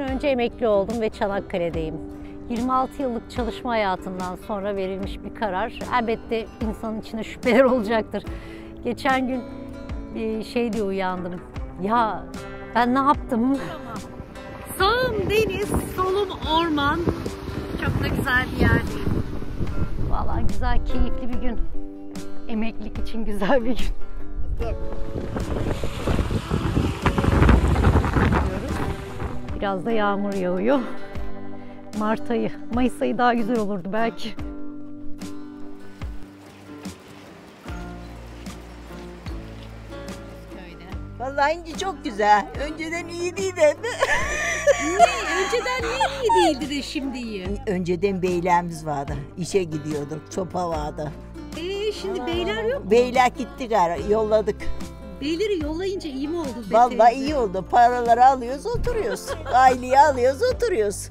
gün önce emekli oldum ve Çanakkale'deyim. 26 yıllık çalışma hayatından sonra verilmiş bir karar. Elbette insanın içinde şüpheler olacaktır. Geçen gün şey diye uyandım. Ya ben ne yaptım? Sağım deniz, solum orman. Çok da güzel bir yerdeyim. Vallahi güzel, keyifli bir gün. Emeklilik için güzel bir gün. Biraz da yağmur yağıyor. Mart ayı, Mayıs ayı daha güzel olurdu belki. Vallahi ince çok güzel. Önceden iyi değildi. Niye? Önceden niye iyi değildi de şimdi iyi? Önceden beylerimiz vardı. İşe gidiyorduk. Sopa vardı. Şimdi beyler yok mu? Beyler gitti gari. Yolladık. Beyleri yollayınca iyi mi oldu? Vallahi iyi oldu. Paraları alıyoruz, oturuyoruz. Aileyi alıyoruz, oturuyoruz.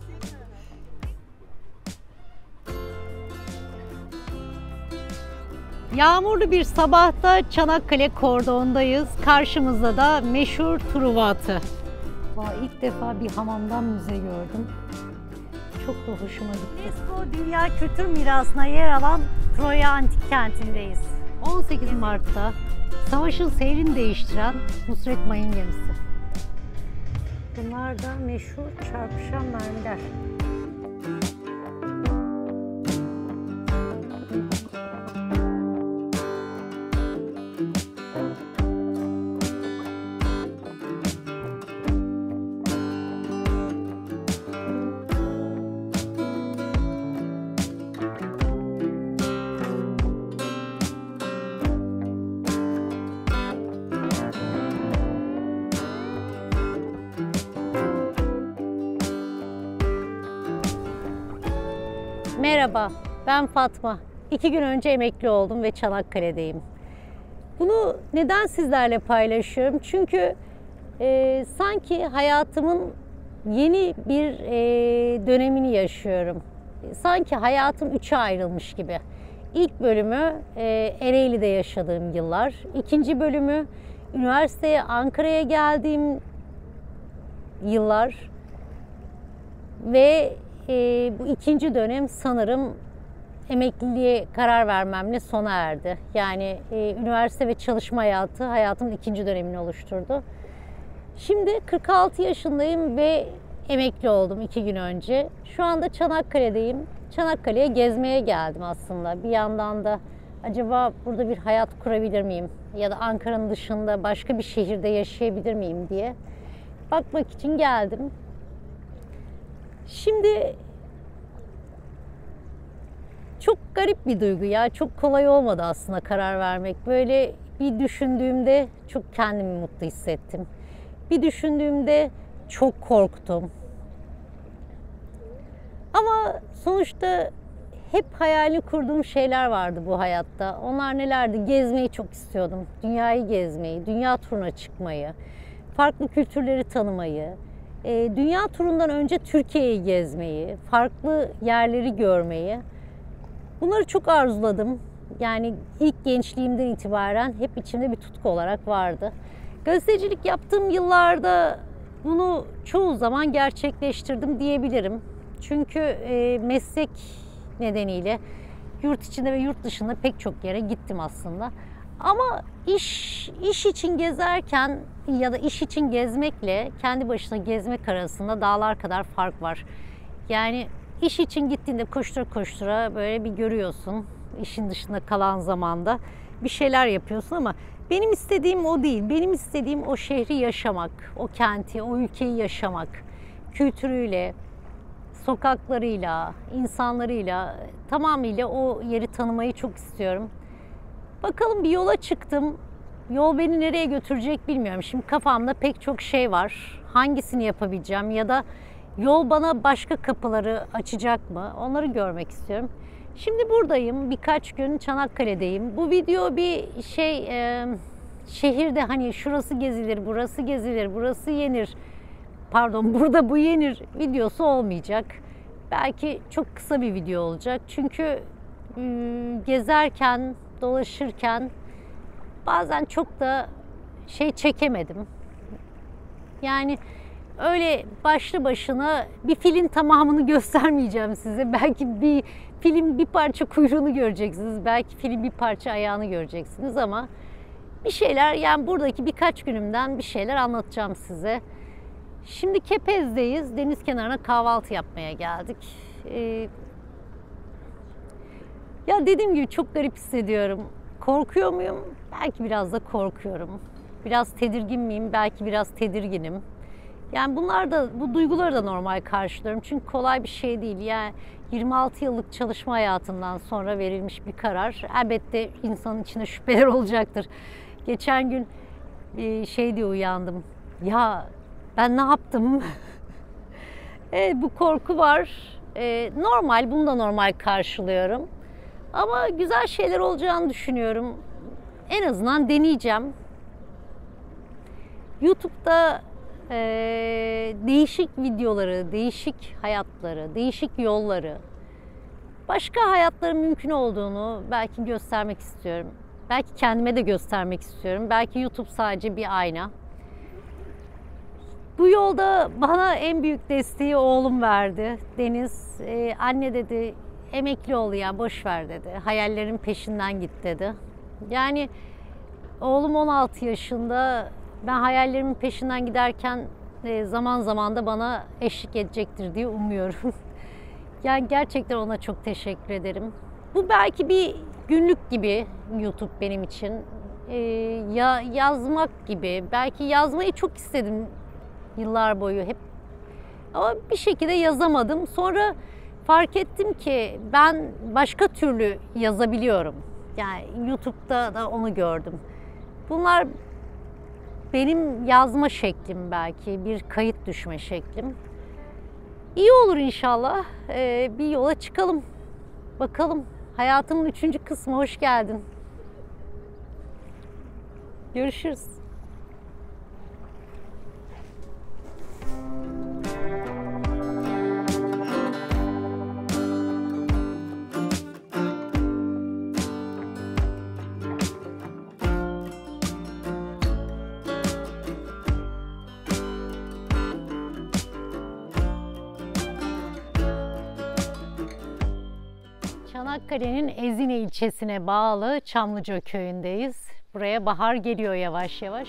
Yağmurlu bir sabahta Çanakkale Kordon'dayız. Karşımızda da meşhur Truva atı. İlk defa bir hamamdan müze gördüm. Çok da hoşuma gitti. UNESCO Dünya Kültür Mirası'na yer alan Troya Antik Kenti'ndeyiz. 18 Mart'ta savaşın seyrini değiştiren Nusret Mayın gemisi. Bunlar da meşhur çarpışan mermiler. Merhaba, ben Fatma. 2 gün önce emekli oldum ve Çanakkale'deyim. Bunu neden sizlerle paylaşıyorum? Çünkü sanki hayatımın yeni bir dönemini yaşıyorum. Sanki hayatım 3'e ayrılmış gibi. İlk bölümü Ereğli'de yaşadığım yıllar. İkinci bölümü üniversiteye Ankara'ya geldiğim yıllar. Ve bu ikinci dönem sanırım emekliliğe karar vermemle sona erdi. Yani üniversite ve çalışma hayatı hayatımın ikinci dönemini oluşturdu. Şimdi 46 yaşındayım ve emekli oldum 2 gün önce. Şu anda Çanakkale'deyim. Çanakkale'ye gezmeye geldim aslında. Bir yandan da acaba burada bir hayat kurabilir miyim? Ya da Ankara'nın dışında başka bir şehirde yaşayabilir miyim diye bakmak için geldim. Şimdi çok garip bir duygu ya. Çok kolay olmadı aslında karar vermek. Böyle bir düşündüğümde çok kendimi mutlu hissettim. Bir düşündüğümde çok korktum. Ama sonuçta hep hayalini kurduğum şeyler vardı bu hayatta. Onlar nelerdi? Gezmeyi çok istiyordum. Dünyayı gezmeyi, dünya turuna çıkmayı, farklı kültürleri tanımayı, dünya turundan önce Türkiye'yi gezmeyi, farklı yerleri görmeyi. Bunları çok arzuladım. Yani ilk gençliğimden itibaren hep içimde bir tutku olarak vardı. Gazetecilik yaptığım yıllarda bunu çoğu zaman gerçekleştirdim diyebilirim. Çünkü meslek nedeniyle yurt içinde ve yurt dışında pek çok yere gittim aslında. Ama iş için gezerken ya da iş için gezmekle kendi başına gezmek arasında dağlar kadar fark var. Yani iş için gittiğinde koştura koştura böyle bir görüyorsun. İşin dışında kalan zamanda bir şeyler yapıyorsun ama benim istediğim o değil. Benim istediğim o şehri yaşamak, o kenti, o ülkeyi yaşamak. Kültürüyle, sokaklarıyla, insanlarıyla, tamamıyla o yeri tanımayı çok istiyorum. Bakalım, bir yola çıktım. Yol beni nereye götürecek bilmiyorum. Şimdi kafamda pek çok şey var. Hangisini yapabileceğim ya da yol bana başka kapıları açacak mı? Onları görmek istiyorum. Şimdi buradayım. Birkaç gün Çanakkale'deyim. Bu video bir şehirde hani şurası gezilir, burası gezilir, burası yenir. Pardon, burada bu yenir videosu olmayacak. Belki çok kısa bir video olacak. Çünkü gezerken, dolaşırken bazen çok da çekemedim. Yani Öyle başlı başına bir film tamamını göstermeyeceğim size. Belki bir film bir parça kuyruğunu göreceksiniz. Belki film bir parça ayağını göreceksiniz ama bir şeyler, yani buradaki birkaç günümden bir şeyler anlatacağım size. Şimdi Kepez'deyiz. Deniz kenarına kahvaltı yapmaya geldik. Ya dediğim gibi çok garip hissediyorum. Korkuyor muyum? Belki biraz da korkuyorum. Biraz tedirgin miyim? Belki biraz tedirginim. Yani bu duyguları da normal karşılıyorum. Çünkü kolay bir şey değil. Yani 26 yıllık çalışma hayatından sonra verilmiş bir karar. Elbette insanın içinde şüpheler olacaktır. Geçen gün diye uyandım. Ya ben ne yaptım? Evet, bu korku var. Normal, bunu da normal karşılıyorum. Ama güzel şeyler olacağını düşünüyorum. En azından deneyeceğim. YouTube'da değişik videoları, değişik hayatları, değişik yolları, başka hayatların mümkün olduğunu belki göstermek istiyorum. Belki kendime de göstermek istiyorum. Belki YouTube sadece bir ayna. Bu yolda bana en büyük desteği oğlum verdi. Deniz, anne dedi, emekli ol ya, boş ver dedi. Hayallerin peşinden git dedi. Yani oğlum 16 yaşında. Ben hayallerimin peşinden giderken zaman zaman da bana eşlik edecektir diye umuyorum. Yani gerçekten ona çok teşekkür ederim. Bu belki bir günlük gibi YouTube benim için. Yazmak gibi. Belki yazmayı çok istedim yıllar boyu hep. Ama bir şekilde yazamadım. Sonra fark ettim ki ben başka türlü yazabiliyorum. Yani YouTube'da da onu gördüm. Bunlar benim yazma şeklim, belki bir kayıt düşme şeklim. İyi olur inşallah. Bir yola çıkalım. Bakalım. Hayatımın 3. kısmı, hoş geldin. Görüşürüz. Çanakkale'nin Ezine ilçesine bağlı Çamlıca köyündeyiz. Buraya bahar geliyor yavaş yavaş.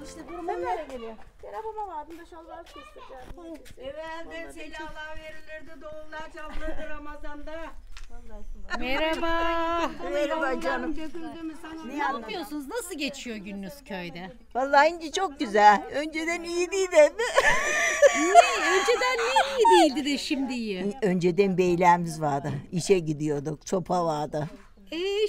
İşte durumun nereye geliyor? Arabama vardım da şalvar kestireceğim. Evvelden selamlar verilirdi, doğumlar çalınırdı Ramazan'da. Merhaba. Merhaba canım. Ne yapıyorsunuz? Nasıl geçiyor gününüz köyde? Vallahi inci çok güzel. Önceden iyi değildi. Önceden ne iyi değildi de şimdi iyi? Önceden beylerimiz vardı. İşe gidiyorduk. Sopa vardı.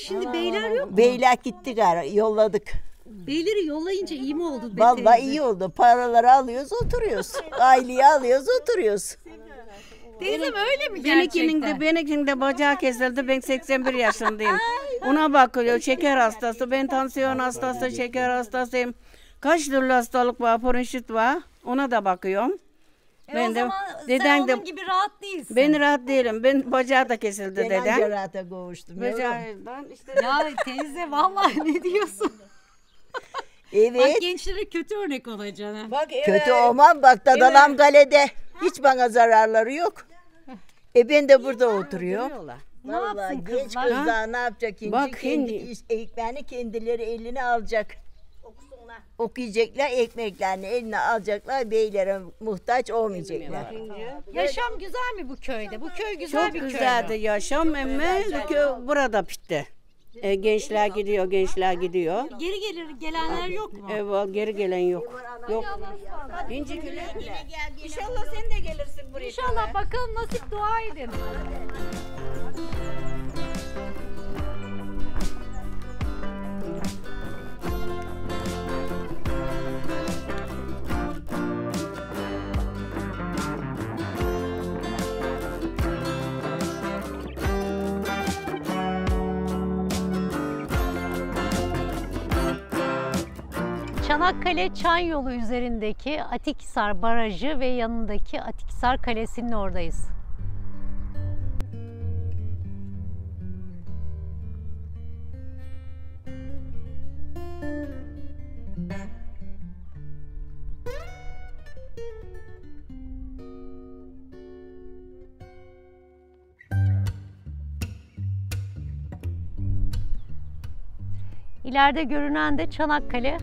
Şimdi beyler yok mu? Beyler gitti gari. Yolladık. Beyleri yollayınca iyi mi oldu? Vallahi iyi oldu. Paraları alıyoruz, oturuyoruz. Aileyi alıyoruz, oturuyoruz. Teyzem öyle mi gerçekten? Benimkinin de bacağı kesildi. Ben 81 yaşındayım. Ona bakıyor. Şeker hastası. Ben tansiyon hastası, şeker hastasıyım. Kaç türlü hastalık var, bronşit var. Ona da bakıyorum. Ben o zaman sen onun gibi rahat değilsin. Ben rahat değilim. Ben bacağı da kesildi Ben dedem. anca rahata kavuştum. Bacağından işte. Ya teyze vallahi ne diyorsun? Evet. Bak gençlere kötü örnek olacaksın. Bak, kötü olmam. Bak Dadalam Kale'de. Hiç bana zararları yok. Ben de burada oturuyorum. Ne yapsın Vallahi genç kızlar? kızlar ne yapacak şimdi? Bak Kendi şimdi. ekmeğini kendileri eline alacak. Okuyacaklar, ekmeklerini eline alacaklar. Beylere muhtaç olmayacaklar. Yaşam güzel mi bu köyde? Bu köy güzel Çok bir köy. güzeldi yaşam ama burada bitti. Gençler gidiyor, gençler gidiyor. Geri gelenler yok mu? Evet, geri gelen yok. Yok. İnci güle güle. İnşallah sen de gelirsin buraya. İnşallah, bakalım, nasip, dua edin. Çanakkale Çan yolu üzerindeki Atikhisar Barajı ve yanındaki Atikhisar Kalesi'nin oradayız. İleride görünen de Çanakkale.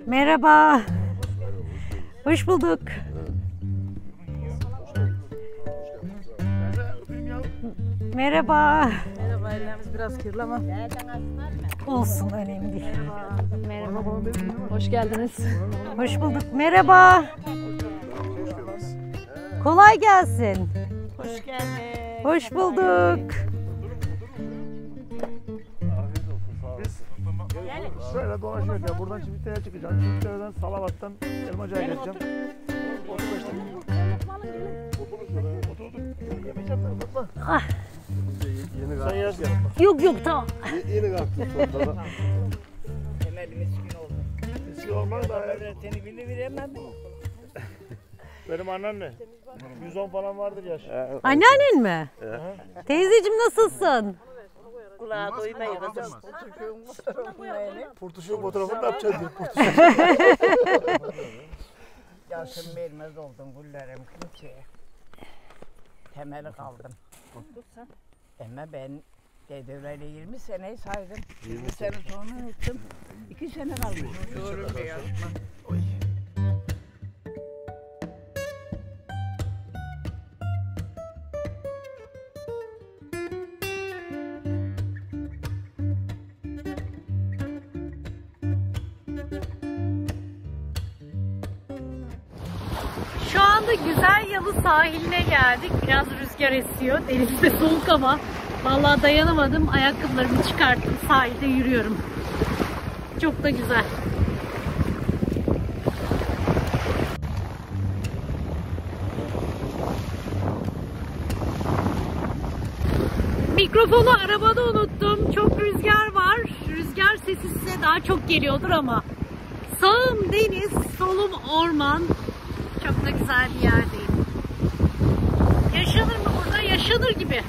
Merhaba. Hoş bulduk. Merhaba. Merhaba, ellerimiz biraz kirli ama. Olsun, önemli değil. Merhaba. Hoş geldiniz. Hoş bulduk. Merhaba. Kolay gelsin. Hoş geldin. Hoş bulduk. Şöyle dolaşıyoruz ya. Buradan Çivitli'ye çıkacağım. Çivitli'den Salavat'tan Elmaca'ya geleceğim. 35 dakika. Oturduk. Yemeyeceğim ben. Unutma. Ah, Sen yersin. yok yok, tamam. Yeni kalktım sonra. Temelimiz gün oldu. Eski olmaz da. Seni bilmem mi? Benim anneanne. 110 falan vardır yaş. Anneannen mi? Teyzeciğim nasılsın? Kulağa duymayı kızım. Purtuşun fotoğrafını ne yapacağız diye. Purtuşun. Yaşım vermez oldum güllerim kimseye. Temeli kaldım. Ama ben dedelerle 20 seneyi saydım. 20 sene sonra unuttum. 2 sene kalmış. Doğru bir yaşma. Şu anda Güzel Yalı sahiline geldik. Biraz rüzgar esiyor. Deniz de soğuk ama vallahi dayanamadım. Ayakkabılarımı çıkarttım. Sahilde yürüyorum. Çok da güzel. Mikrofonu arabada unuttum. Çok rüzgar var. Rüzgar sesi size daha çok geliyordur ama sağım deniz, solum orman. Çok da güzel bir yerdeyim. Yaşanır mı burada? Yaşanır gibi.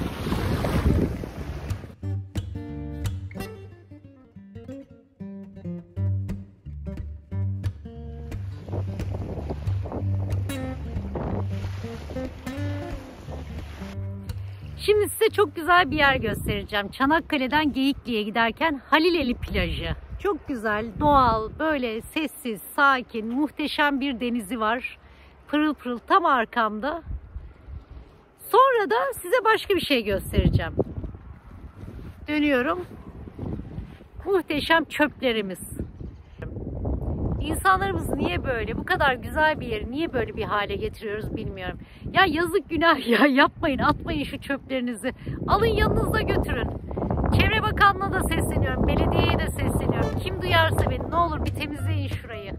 Şimdi size çok güzel bir yer göstereceğim. Çanakkale'den Geyikli'ye giderken Halileli plajı. Çok güzel, doğal, böyle sessiz, sakin, muhteşem bir denizi var. Pırıl pırıl tam arkamda. Sonra da size başka bir şey göstereceğim. Dönüyorum. Muhteşem çöplerimiz. İnsanlarımız niye böyle, bu kadar güzel bir yeri niye böyle bir hale getiriyoruz bilmiyorum. Ya yazık, günah ya, yapmayın, atmayın şu çöplerinizi. Alın yanınızda götürün. Çevre Bakanlığı'na da sesleniyorum, belediyeye de sesleniyorum. Kim duyarsa beni, ne olur bir temizleyin şurayı.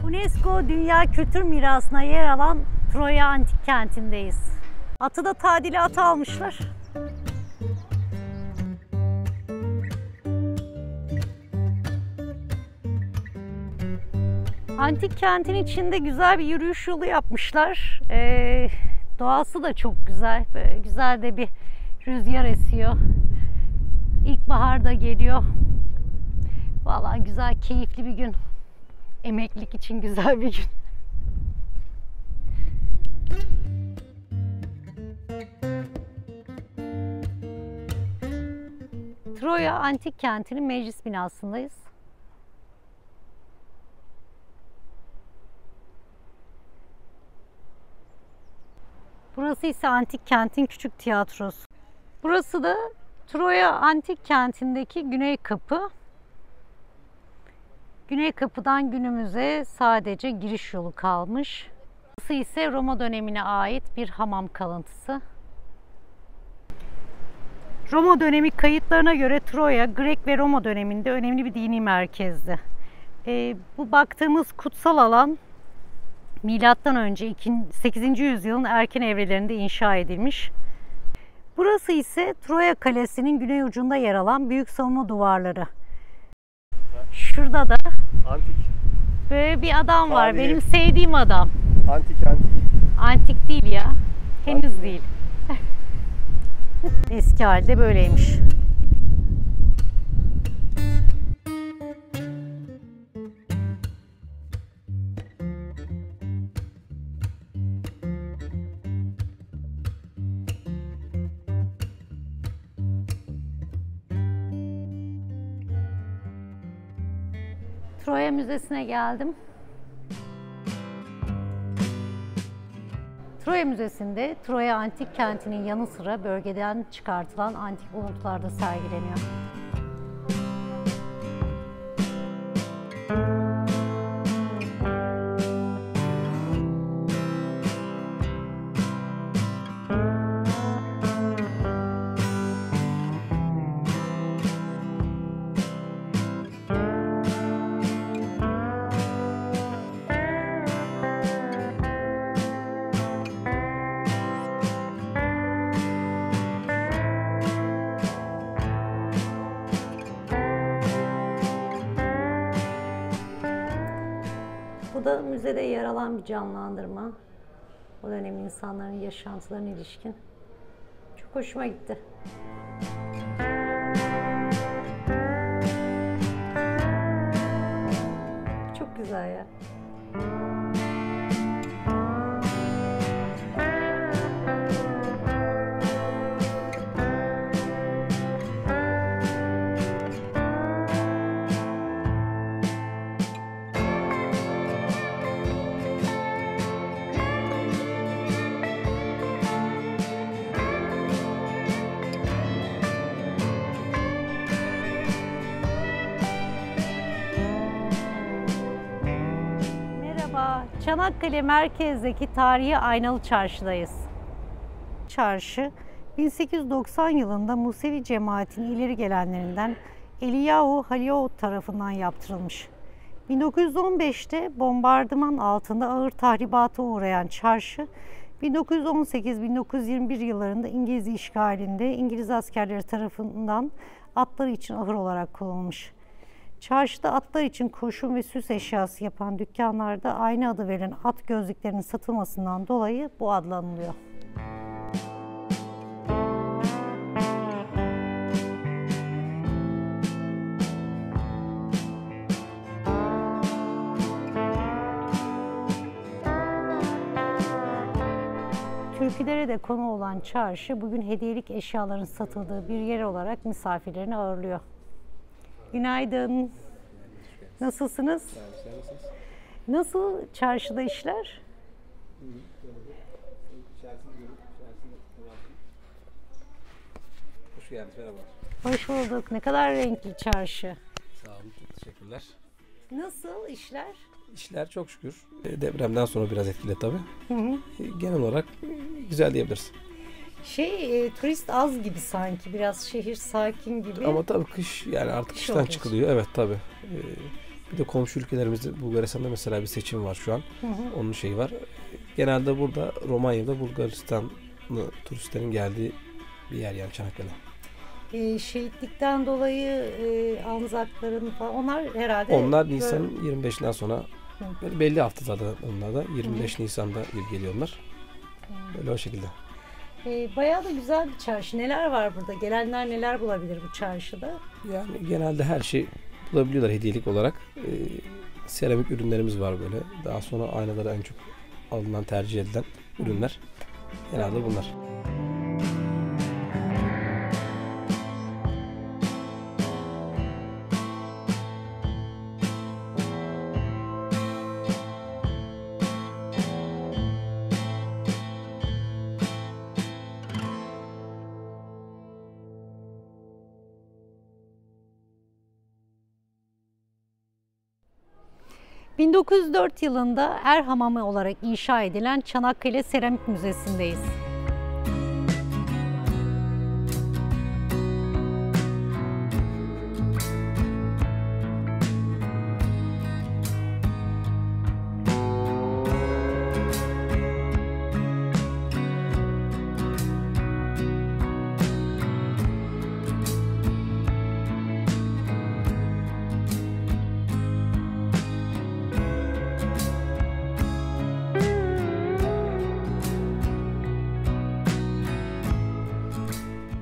UNESCO Dünya Kültür Mirası'na yer alan Troya Antik Kenti'ndeyiz. Atı da tadilata almışlar. Antik kentin içinde güzel bir yürüyüş yolu yapmışlar. Doğası da çok güzel. Böyle güzel de bir rüzgar esiyor. İlkbahar da geliyor. Vallahi güzel, keyifli bir gün. Emeklilik için güzel bir gün. Troya Antik Kenti'nin meclis binasındayız. Burası ise Antik Kent'in küçük tiyatrosu. Burası da Troya Antik Kenti'ndeki Güney Kapı. Güney Kapı'dan günümüze sadece giriş yolu kalmış. Burası ise Roma dönemine ait bir hamam kalıntısı. Roma dönemi kayıtlarına göre Troya, Grek ve Roma döneminde önemli bir dini merkezdi. Bu baktığımız kutsal alan milattan önce 8. yüzyılın erken evrelerinde inşa edilmiş. Burası ise Troya Kalesi'nin güney ucunda yer alan büyük savunma duvarları. Şurada da Antik. böyle bir adam var. Tarihi. Benim sevdiğim adam. Antik. Antik değil ya. Henüz değil. Eski halde böyleymiş. Troya Müzesi'ne geldim. Troya Müzesi'nde Troya Antik Kenti'nin yanı sıra bölgeden çıkartılan antik buluntular da sergileniyor. Bu da müzede yer alan bir canlandırma. O dönem insanların yaşantılarına ilişkin. Çok hoşuma gitti. Çok güzel ya. Çanakkale merkezdeki tarihi Aynalı Çarşı'dayız. Çarşı, 1890 yılında Musevi cemaatinin ileri gelenlerinden Eliyahu Haliot tarafından yaptırılmış. 1915'te bombardıman altında ağır tahribata uğrayan çarşı, 1918-1921 yıllarında İngiliz işgalinde İngiliz askerleri tarafından atları için ahır olarak kullanılmış. Çarşıda atlar için koşum ve süs eşyası yapan dükkanlarda aynı adı verilen at gözlüklerinin satılmasından dolayı bu adla anılıyor. Türkülere de konu olan çarşı bugün hediyelik eşyaların satıldığı bir yer olarak misafirlerini ağırlıyor. Günaydın. Nasılsınız? Nasıl çarşıda işler? Hoş geldiniz, merhaba. Hoş bulduk. Ne kadar renkli çarşı. Sağ olun, çok teşekkürler. Nasıl işler? İşler çok şükür. Depremden sonra biraz etkili tabii. Genel olarak güzel diyebiliriz. Turist az gibi sanki. Biraz şehir sakin gibi. Ama tabii kış, yani artık kıştan oluyor. çıkılıyor. Evet tabii. Bir de komşu ülkelerimizde Bulgaristan'da mesela bir seçim var şu an. Onun şeyi var. Genelde burada Romanya'da Bulgaristanlı turistlerin geldiği bir yer yani Çanakkale. Şehitlikten dolayı Anzakların falan onlar herhalde... Onlar Nisan 25'inden sonra böyle belli hafta zaten onlar da 25 Nisan'da geliyorlar. Böyle o şekilde. Bayağı da güzel bir çarşı. Neler var burada? Gelenler neler bulabilir bu çarşıda? Yani genelde her şey bulabiliyorlar hediyelik olarak. Seramik ürünlerimiz var böyle. Daha sonra aynaları en çok alınan, tercih edilen ürünler. Genelde bunlar. ...1904 yılında Er Hamamı olarak inşa edilen Çanakkale Seramik Müzesi'ndeyiz.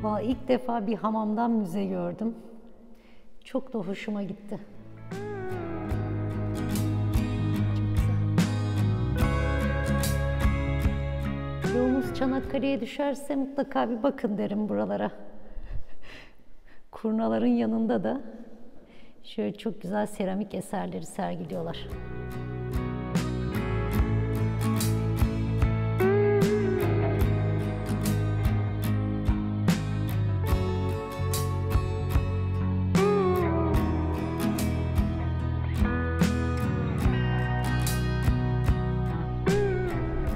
Vallahi ilk defa bir hamamdan müze gördüm. Çok da hoşuma gitti. Yolunuz Çanakkale'ye düşerse mutlaka bir bakın derim buralara. Kurnaların yanında da şöyle çok güzel seramik eserleri sergiliyorlar.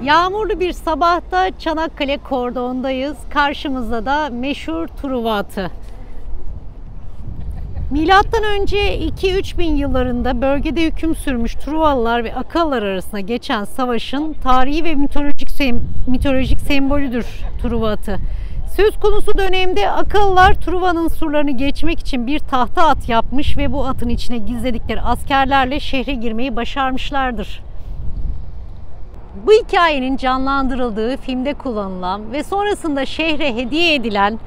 Yağmurlu bir sabahta Çanakkale Kordon'dayız. Karşımızda da meşhur Truva atı. Milattan önce 2-3 bin yıllarında bölgede hüküm sürmüş Truvalılar ve Akalılar arasında geçen savaşın tarihi ve mitolojik sembolüdür Truva atı. Söz konusu dönemde Akalılar Truva'nın surlarını geçmek için bir tahta at yapmış ve bu atın içine gizledikleri askerlerle şehre girmeyi başarmışlardır. Bu hikayenin canlandırıldığı filmde kullanılan ve sonrasında şehre hediye edilen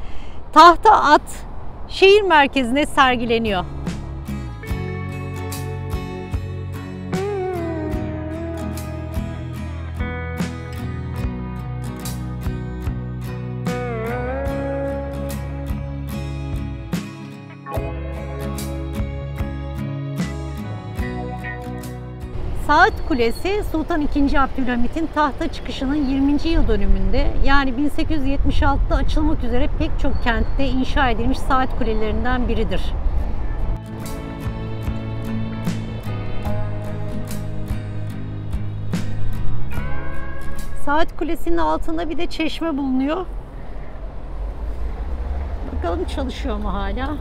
tahta at şehir merkezinde sergileniyor. Saat Kulesi Sultan II. Abdülhamit'in tahta çıkışının 20. yıl dönümünde yani 1876'da açılmak üzere pek çok kentte inşa edilmiş saat kulelerinden biridir. Saat Kulesi'nin altında bir de çeşme bulunuyor. Bakalım çalışıyor mu hala?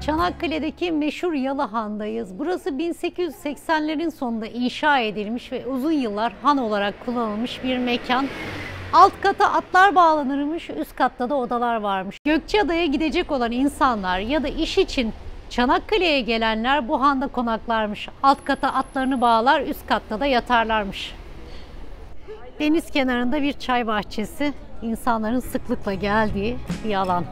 Çanakkale'deki meşhur Yalıhan'dayız. Burası 1880'lerin sonunda inşa edilmiş ve uzun yıllar han olarak kullanılmış bir mekan. Alt kata atlar bağlanırmış, üst katta da odalar varmış. Gökçeada'ya gidecek olan insanlar ya da iş için Çanakkale'ye gelenler bu handa konaklarmış. Alt kata atlarını bağlar, üst katta da yatarlarmış. Deniz kenarında bir çay bahçesi, insanların sıklıkla geldiği bir alan.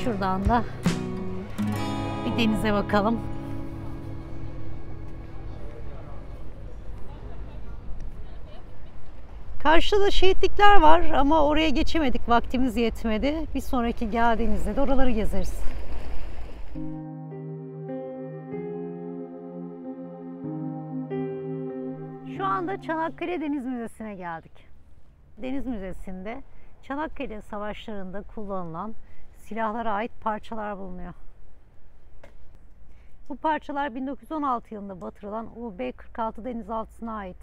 Şuradan da bir denize bakalım. Karşıda da şehitlikler var ama oraya geçemedik, vaktimiz yetmedi. Bir sonraki geldiğimizde de oraları gezeriz. Şu anda Çanakkale Deniz Müzesi'ne geldik. Deniz Müzesi'nde Çanakkale Savaşları'nda kullanılan silahlara ait parçalar bulunuyor. Bu parçalar 1916 yılında batırılan UB-46 denizaltısına ait.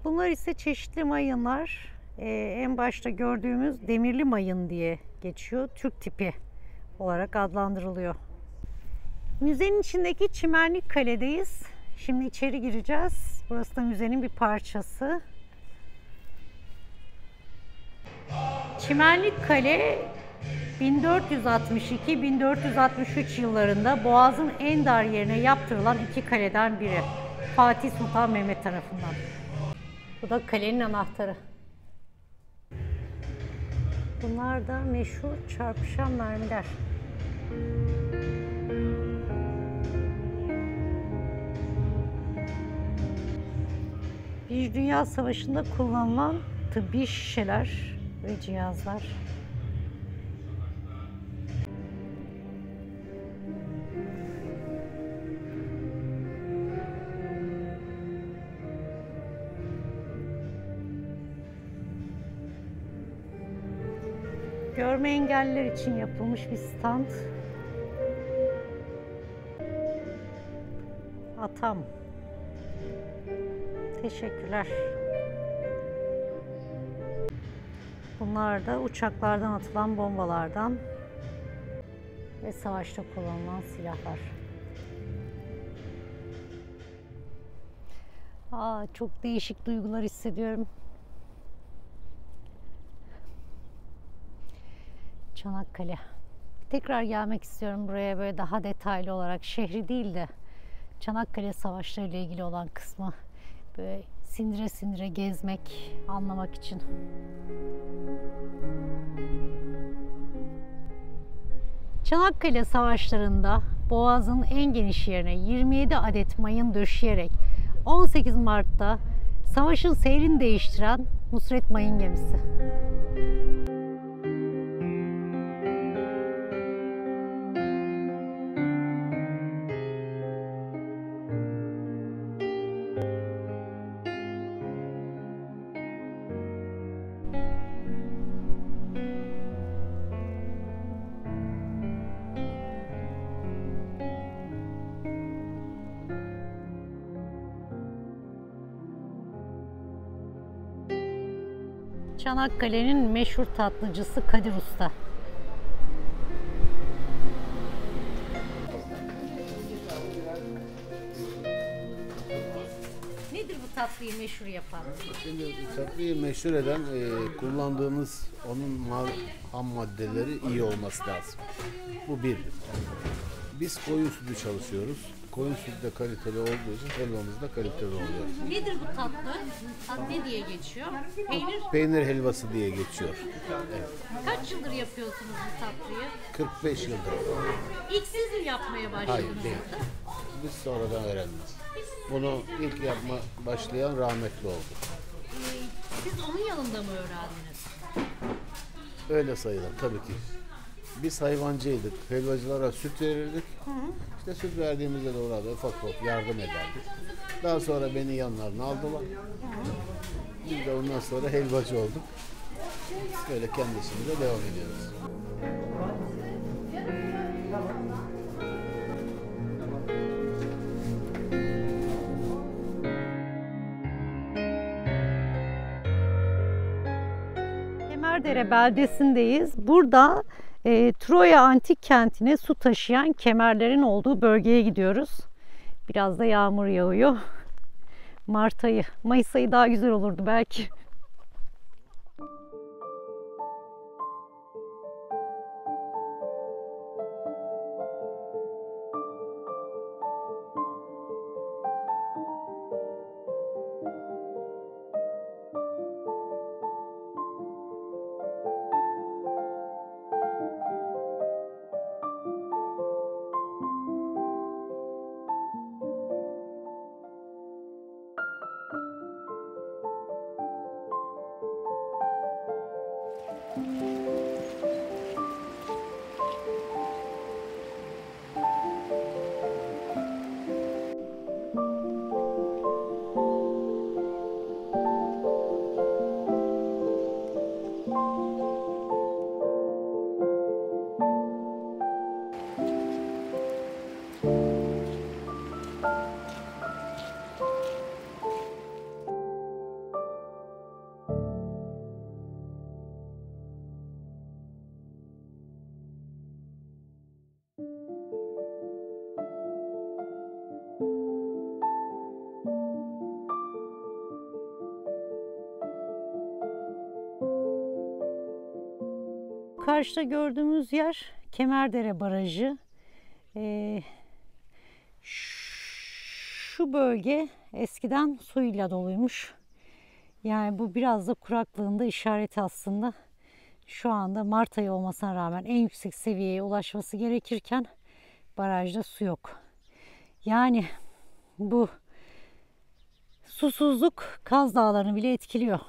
Bunlar ise çeşitli mayınlar. En başta gördüğümüz demirli mayın diye geçiyor. Türk tipi olarak adlandırılıyor. Müzenin içindeki Çimenlik Kale'deyiz. Şimdi içeri gireceğiz. Burası da müzenin bir parçası. Çimenlik Kale 1462-1463 yıllarında Boğaz'ın en dar yerine yaptırılan iki kaleden biri. Fatih Sultan Mehmet tarafından. Bu da kalenin anahtarı. Bunlar da meşhur çarpışan mermiler. Bir Dünya Savaşı'nda kullanılan tıbbi şişeler ve cihazlar. Görme engelliler için yapılmış bir stand. Atam. Teşekkürler. Bunlar da uçaklardan atılan bombalardan ve savaşta kullanılan silahlar. Çok değişik duygular hissediyorum. Çanakkale. Tekrar gelmek istiyorum buraya, böyle daha detaylı olarak, şehri değil de Çanakkale Savaşları ile ilgili olan kısmı böyle sindire sindire gezmek, anlamak için. Çanakkale Savaşları'nda Boğaz'ın en geniş yerine 27 adet mayın döşeyerek 18 Mart'ta savaşın seyrini değiştiren Nusret Mayın Gemisi. Çanakkale'nin meşhur tatlıcısı Kadir Usta. Nedir bu tatlıyı meşhur yapan? Şimdi tatlıyı meşhur eden kullandığınız onun ham maddeleri iyi olması lazım. Bu bir. Biz koyun sütü çalışıyoruz. Koyun sütü de kaliteli olduğu için helvamız da kaliteli oluyor. Nedir bu tatlı? Ne diye geçiyor? Peynir. Peynir helvası diye geçiyor. Evet. Kaç yıldır yapıyorsunuz bu tatlıyı? 45 yıldır. İlk siz mi yapmaya başladınız? Hayır değil. Biz sonradan öğrendik. Bunu ilk yapma başlayan rahmetli oldu. Siz onun yanında mı öğrendiniz? Öyle sayılır tabii ki. Biz hayvancıydık. Helvacılara süt verirdik. İşte süt verdiğimizde de orada ufak ufak yardım ederdik. Daha sonra beni yanlarına aldılar. Biz de ondan sonra helvacı olduk. Böyle kendi işimize devam ediyoruz. Kemerdere beldesindeyiz. Burada Troya Antik Kenti'ne su taşıyan kemerlerin olduğu bölgeye gidiyoruz. Biraz da yağmur yağıyor. Mart ayı, Mayıs ayı daha güzel olurdu belki. Karşıda gördüğümüz yer Kemerdere Barajı. Şu bölge eskiden suyla doluymuş. Yani bu biraz da kuraklığın da işareti aslında. Şu anda Mart ayı olmasına rağmen en yüksek seviyeye ulaşması gerekirken barajda su yok. Yani bu susuzluk Kaz Dağları'nı bile etkiliyor.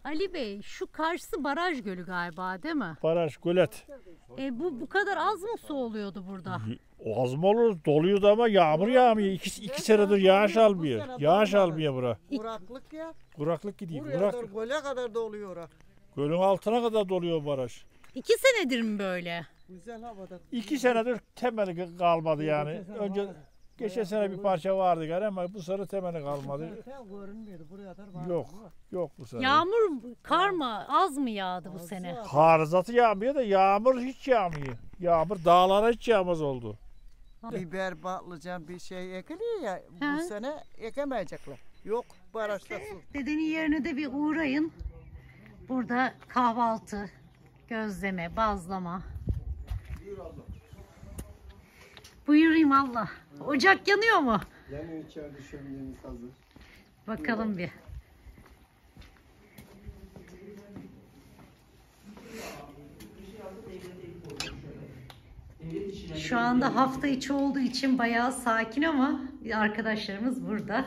Ali Bey, şu karşısı baraj gölü galiba, değil mi? Baraj, gölet. Bu kadar az mı su oluyordu burada? O az mı olur? Doluyordu ama yağmur yağmıyor. İki senedir yağış almıyor. Yağış almıyor bura. Kuraklık ya. Kuraklık gidiyor. Buraya kadar, göle kadar doluyor. Gölün altına kadar doluyor baraj. 2 senedir mi böyle? 2 senedir temeli kalmadı yani. Önce geçen sene bir parça vardı galiba ama bu sene temeli kalmadı. Yok, yok bu sene. Yağmur, kar mı? Az mı yağdı bu sene? Kar zatı yağmıyor da yağmur hiç yağmıyor. Yağmur dağlara hiç yağmaz oldu. Biber, patlıcan bir şey ekiliyor ya bu sene ekemeyecekler. Yok barajda su. Dedenin yerine de bir uğrayın. Burada kahvaltı, gözleme, bazlama. Buyurayım Allah. Ocak yanıyor mu? Yanıyor, içeride şöminemiz hazır. Bakalım bir. Şu anda hafta içi olduğu için bayağı sakin ama arkadaşlarımız burada.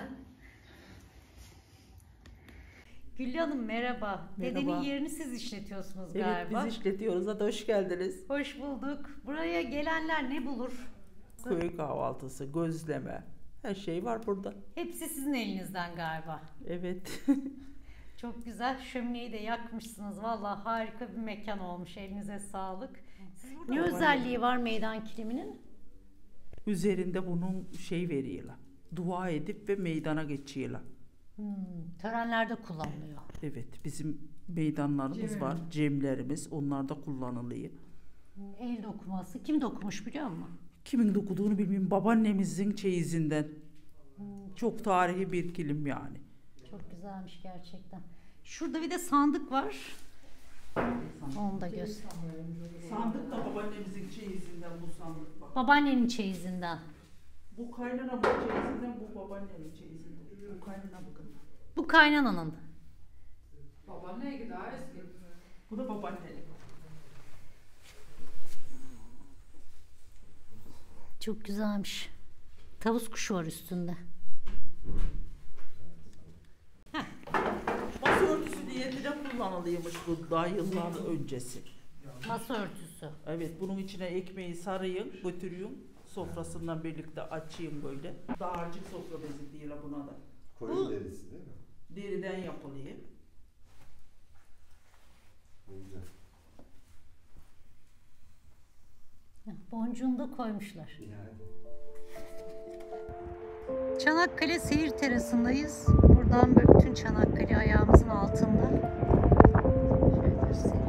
Güllü Hanım merhaba. Dedenin yerini siz işletiyorsunuz galiba. Evet biz işletiyoruz. Hadi hoş geldiniz. Hoş bulduk. Buraya gelenler ne bulur? Köy kahvaltısı, gözleme, her şey var burada. Hepsi sizin elinizden galiba. Evet. Çok güzel. Şömineyi de yakmışsınız. Vallahi harika bir mekan olmuş. Elinize sağlık. Ne özelliği var meydan kiliminin? Üzerinde bunun şey veriyorlar. Dua edip ve meydana geçiyorlar. Törenlerde kullanılıyor. Evet, bizim meydanlarımız var, cemlerimiz, onlar da kullanılıyor. El dokuması. Kim dokumuş biliyor musun? Kimin dokuduğunu bilmiyorum. Babaannemizin çeyizinden. Çok tarihi bir kilim yani. Çok güzelmiş gerçekten. Şurada bir de sandık var. Onu da göster. Sandık da babaannemizin çeyizinden bu sandık bak. Babaannenin çeyizinden. Bu kaynana bu çeyizinden, bu babaannemin çeyizinden. Bu kaynana bakın. Bu kaynananın. Babaanneye daha eski. Bu da babaannenin. Çok güzelmiş. Tavus kuşu var üstünde. Masa örtüsü niyetine kullanılıyormuş bu daha yıllar öncesi. Masa örtüsü. Evet, bunun içine ekmeği sarayım, götürüyorum. Sofrasından birlikte açayım böyle. Dağarcık sofra bezi diyorlar buna da. Koyun derisi değil mi? Deriden yapılıyor. Güzel. Boncuğunu da koymuşlar. Yani. Çanakkale seyir terasındayız. Buradan böyle bütün Çanakkale ayağımızın altında. Şöyle göstereyim.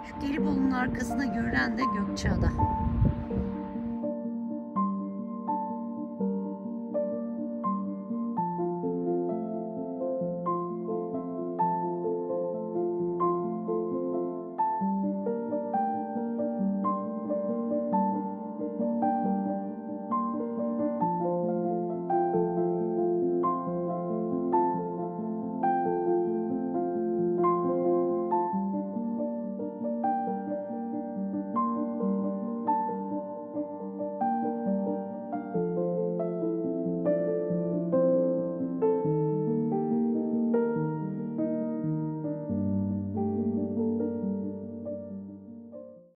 Şu Gelibolu'nun arkasında görülen de Gökçeada.